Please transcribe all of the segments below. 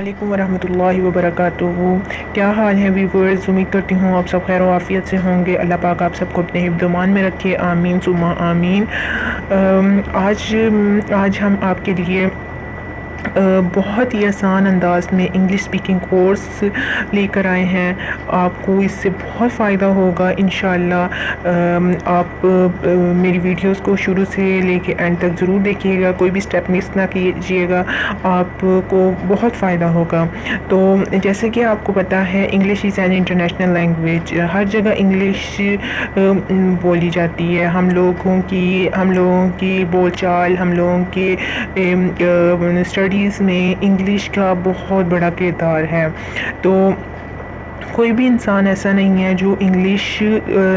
अस्सलामुअलैकुम वरहमतुल्लाहि वबरकातुहू। क्या हाल है व्यूवर्स, उम्मीद करती हूँ आप सब खैर आफियत से होंगे। अल्लाह पाक आप सबको अपने हिफ्ज़-ओ-मान में रखे, आमीन सुम्मा आमीन। आज हम आपके लिए बहुत ही आसान अंदाज में इंग्लिश स्पीकिंग कोर्स लेकर आए हैं। आपको इससे बहुत फ़ायदा होगा इंशाअल्लाह। आप मेरी वीडियोस को शुरू से लेके एंड तक ज़रूर देखिएगा, कोई भी स्टेप मिस ना कीजिएगा, आपको बहुत फ़ायदा होगा। तो जैसे कि आपको पता है, English is an international language. हर जगह इंग्लिश बोली जाती है। हम लोगों की बोलचाल, हम लोगों के स्टडीज़ में इंग्लिश का बहुत बड़ा किरदार है। तो कोई भी इंसान ऐसा नहीं है जो इंग्लिश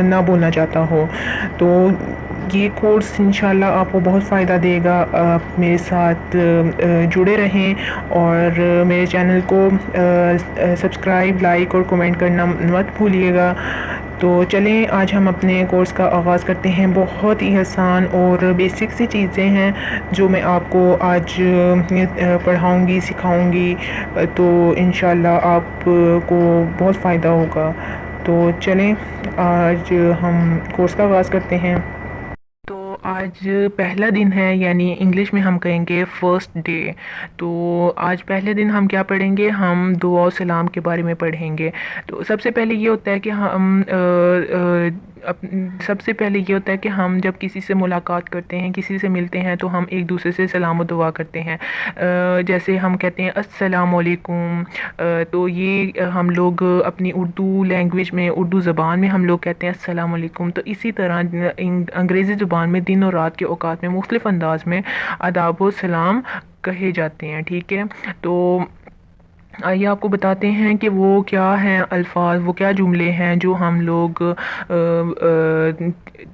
ना बोलना चाहता हो। तो ये कोर्स इंशाल्लाह आपको बहुत फ़ायदा देगा। आप मेरे साथ जुड़े रहें और मेरे चैनल को सब्सक्राइब, लाइक और कमेंट करना मत भूलिएगा। तो चलें, आज हम अपने कोर्स का आगाज़ करते हैं। बहुत ही आसान और बेसिक सी चीज़ें हैं जो मैं आपको आज पढ़ाऊँगी, सिखाऊँगी। तो इंशाल्लाह आपको बहुत फ़ायदा होगा। तो चलें, आज हम कोर्स का आगाज़ करते हैं। तो आज पहला दिन है, यानी इंग्लिश में हम कहेंगे फ़र्स्ट डे। तो आज पहले दिन हम क्या पढ़ेंगे, हम दुआ और सलाम के बारे में पढ़ेंगे। तो सबसे पहले ये होता है कि सबसे पहले ये होता है कि हम जब किसी से मुलाकात करते हैं, किसी से मिलते हैं, तो हम एक दूसरे से सलाम और दुआ करते हैं। जैसे हम कहते हैं अस्सलाम वालेकुम। तो ये हम लोग अपनी उर्दू लैंग्वेज में, उर्दू ज़बान में हम लोग कहते हैं अस्सलाम वालेकुम। तो इसी तरह अंग्रेज़ी ज़ुबान में दिन और रात के औकात में मुख्तलिफ़ अंदाज में आदाब व सलाम कहे जाते हैं। ठीक है, तो आइए आपको बताते हैं कि वो क्या हैं अल्फाज, वो क्या जुमले हैं जो हम लोग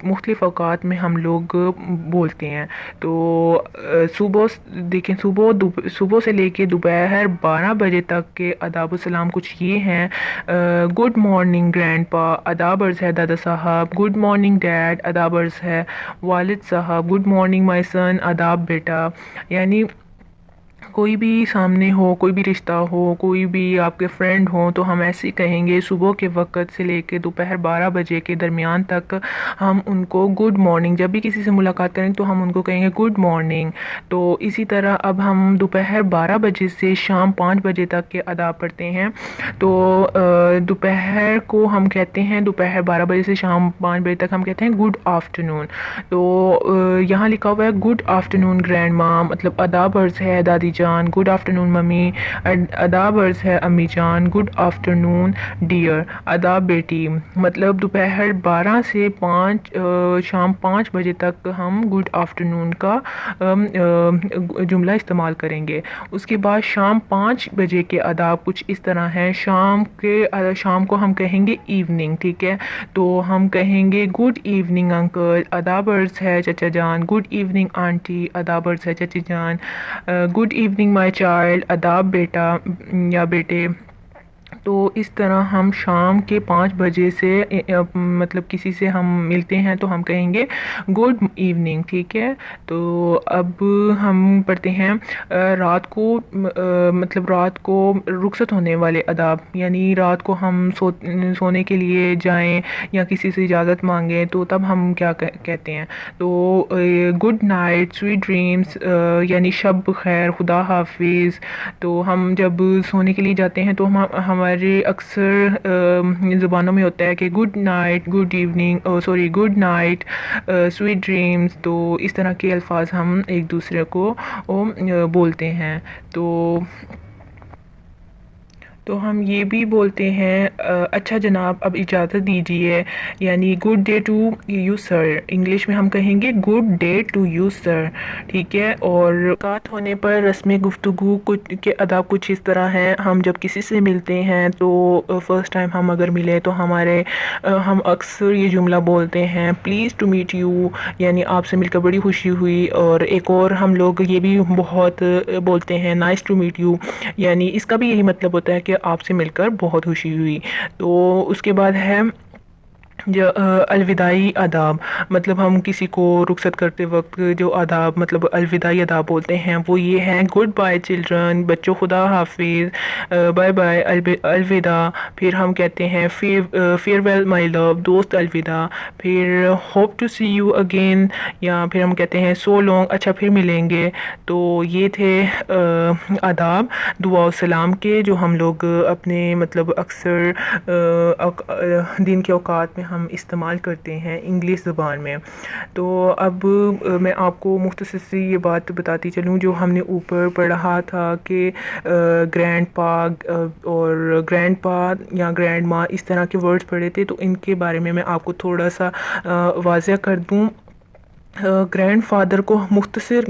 मुख्तलिफ़ औक़ात में हम लोग बोलते हैं। तो सुबह देखें, सुबह से लेके दोपहर 12 बजे तक के आदाब सलाम कुछ ये हैं। गुड मॉर्निंग ग्रैंडपा, आदाब अर्ज़ है Dada Saheb. Good morning dad, आदाब अर्ज़ है वालिद साहब। गुड मॉर्निंग माय सन, आदाब बेटा। यानी कोई भी सामने हो, कोई भी रिश्ता हो, कोई भी आपके फ्रेंड हो, तो हम ऐसे ही कहेंगे। सुबह के वक़्त से लेके दोपहर 12 बजे के दरमियान तक हम उनको गुड मॉर्निंग, जब भी किसी से मुलाकात करें तो हम उनको कहेंगे गुड मॉर्निंग। तो इसी तरह अब हम दोपहर 12 बजे से शाम 5 बजे तक के आदाब पढ़ते हैं। तो दोपहर को हम कहते हैं, दोपहर 12 बजे से शाम 5 बजे तक हम कहते हैं गुड आफ्टरनून। तो यहाँ लिखा हुआ है गुड आफ्टरनून ग्रैंड माम, मतलब आदाब अर्ज़ है दादी जान। गुड आफ्टरनून मम्मी, आदाब अर्ज़ है अम्मी जान। गुड आफ्टरनून डियर, आदाब बेटी। मतलब दोपहर 12 से 5 शाम 5 बजे तक हम गुड आफ्टरनून का जुमला इस्तेमाल करेंगे। उसके बाद शाम 5 बजे के आदाब कुछ इस तरह हैं। शाम को हम कहेंगे इवनिंग। ठीक है, तो हम कहेंगे गुड इवनिंग अंकल, आदाब अर्ज़ है चचा जान। गुड इवनिंग आंटी, आदाब अर्ज़ है चची जान। गुड इवनिंग माय चाइल्ड, आदाब बेटा या बेटे। तो इस तरह हम शाम के 5 बजे से मतलब किसी से हम मिलते हैं तो हम कहेंगे गुड इवनिंग। ठीक है, तो अब हम पढ़ते हैं रात को, मतलब रात को रुखसत होने वाले आदाब। यानी रात को हम सोने के लिए जाएं या किसी से इजाज़त मांगें तो तब हम क्या कहते हैं। तो गुड नाइट, स्वीट ड्रीम्स, यानी शब खैर, खुदा हाफिज़। तो हम जब सोने के लिए जाते हैं तो हमारे अक्सर ज़ुबानों में होता है कि good night, good evening, good night, sweet dreams. तो इस तरह के अल्फाज हम एक दूसरे को बोलते हैं। तो हम ये भी बोलते हैं अच्छा जनाब अब इजाज़त दीजिए, यानी good day to you sir. English में हम कहेंगे good day to you sir. ठीक है, और मुलाकात होने पर रस्म गुफ्तगू कुछ के आदाब कुछ इस तरह हैं। हम जब किसी से मिलते हैं तो फ़र्स्ट टाइम हम अगर मिले तो हम अक्सर ये जुमला बोलते हैं प्लीज़ टू मीट यू, यानी आपसे मिलकर बड़ी खुशी हुई। और एक और हम लोग ये भी बहुत बोलते हैं नाइस टू मीट यू, यानी इसका भी यही मतलब होता है कि आपसे मिलकर बहुत खुशी हुई। तो उसके बाद है جو الوداعی آداب، مطلب ہم کسی کو رخصت کرتے وقت جو آداب مطلب الوداعی آداب بولتے ہیں وہ یہ ہیں: گڈ بائے چلڈرن، بچوں خدا حافظ، بائے بائے الوداع، پھر ہم کہتے ہیں فیئر ویل مائی لو، دوست الوداع، پھر hope to see you again, یا پھر ہم کہتے ہیں سو لانگ، اچھا پھر ملیں گے۔ تو یہ تھے آداب دعا و سلام کے، جو ہم لوگ اپنے مطلب اکثر دن کے اوقات میں ہم استعمال کرتے ہیں انگلش زبان میں۔ تو اب میں آپ کو مختصر سی یہ بات بتاتی چلوں جو ہم نے اوپر پڑھا تھا کہ گرینڈ پا اور گرینڈ پا یا گرینڈ ماں اس طرح کے ورڈز پڑھے تھے، تو ان کے بارے میں آپ کو تھوڑا سا واضح کر دوں۔ گرینڈ فادر کو مختصر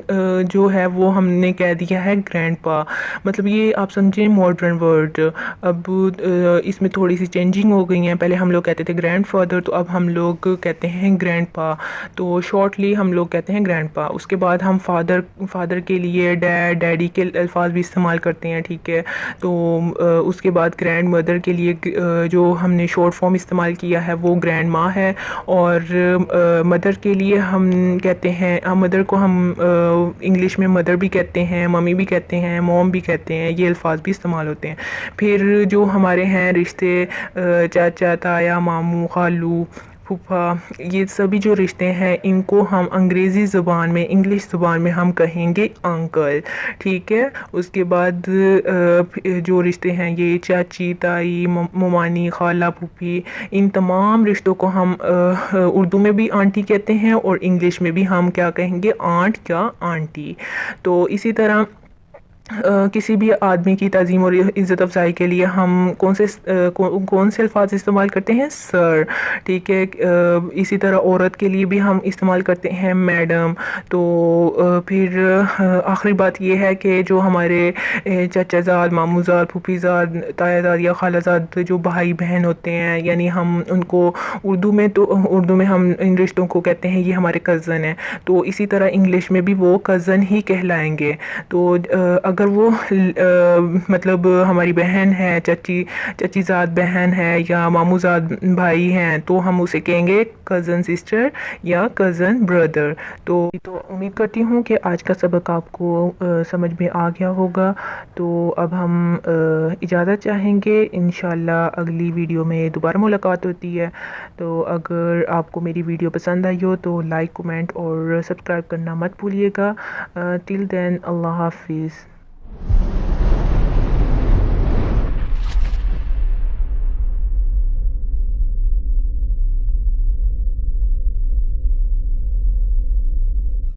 جو ہے وہ ہم نے کہہ دیا ہے گرینڈ پا، مطلب یہ آپ سمجھیں ماڈرن ورڈ۔ اب اس میں تھوڑی سی چینجنگ ہو گئی ہیں، پہلے ہم لوگ کہتے تھے گرینڈ فادر، تو اب ہم لوگ کہتے ہیں گرینڈ پا، تو شارٹلی ہم لوگ کہتے ہیں گرینڈ پا۔ اس کے بعد ہم فادر کے لیے ڈیڈ، ڈیڈی کے الفاظ بھی استعمال کرتے ہیں، ٹھیک ہے۔ تو اس کے بعد گرینڈ مدر کے لیے جو ہم نے شارٹ فارم استعمال کیا ہے وہ گرینڈ ماں ہے، اور مدر کے لیے ہم کہتے ہیں مدر کو ہم انگلش میں مدر بھی کہتے ہیں، ممی بھی کہتے ہیں، موم بھی کہتے ہیں، یہ الفاظ بھی استعمال ہوتے ہیں۔ پھر جو ہمارے ہیں رشتے، چاچا، تایا، ماموں، خالو، پھوپھا، یہ سبھی جو رشتے ہیں ان کو ہم انگریزی زبان میں، انگلش زبان میں ہم کہیں گے انکل، ٹھیک ہے۔ اس کے بعد جو رشتے ہیں یہ چاچی، تائی، ممانی، خالہ، پھوپھی، ان تمام رشتوں کو ہم اردو میں بھی آنٹی کہتے ہیں، اور انگلش میں بھی ہم کیا کہیں گے؟ آنٹ یا آنٹی۔ تو اسی طرح کسی بھی آدمی کی تعظیم اور عزت افزائی کے لیے ہم کون سے الفاظ استعمال کرتے ہیں؟ سر، ٹھیک ہے۔ اسی طرح عورت کے لیے بھی ہم استعمال کرتے ہیں میڈم۔ تو پھر آخری بات یہ ہے کہ جو ہمارے چچا زاد، ماموں زاد، پھوپھی زاد، تایا زاد یا خالہ زاد جو بھائی بہن ہوتے ہیں، یعنی ہم ان کو اردو میں ہم ان رشتوں کو کہتے ہیں یہ ہمارے کزن ہیں، تو اسی طرح انگلش میں بھی وہ کزن ہی کہلائیں گے۔ تو اگر وہ مطلب ہماری بہن ہے، چچی زاد بہن ہے یا ماموں زاد بھائی ہیں، تو ہم اسے کہیں گے کزن سسٹر یا کزن بردر۔ تو امید کرتی ہوں کہ آج کا سبق آپ کو سمجھ میں آ گیا ہوگا۔ تو اب ہم اجازت چاہیں گے، انشاءاللہ اگلی ویڈیو میں دوبارہ ملاقات ہوتی ہے۔ تو اگر آپ کو میری ویڈیو پسند آئی ہو تو لائک، کومنٹ اور سبسکرائب کرنا مت بھولیے گا۔ ٹل دین، اللہ حافظ۔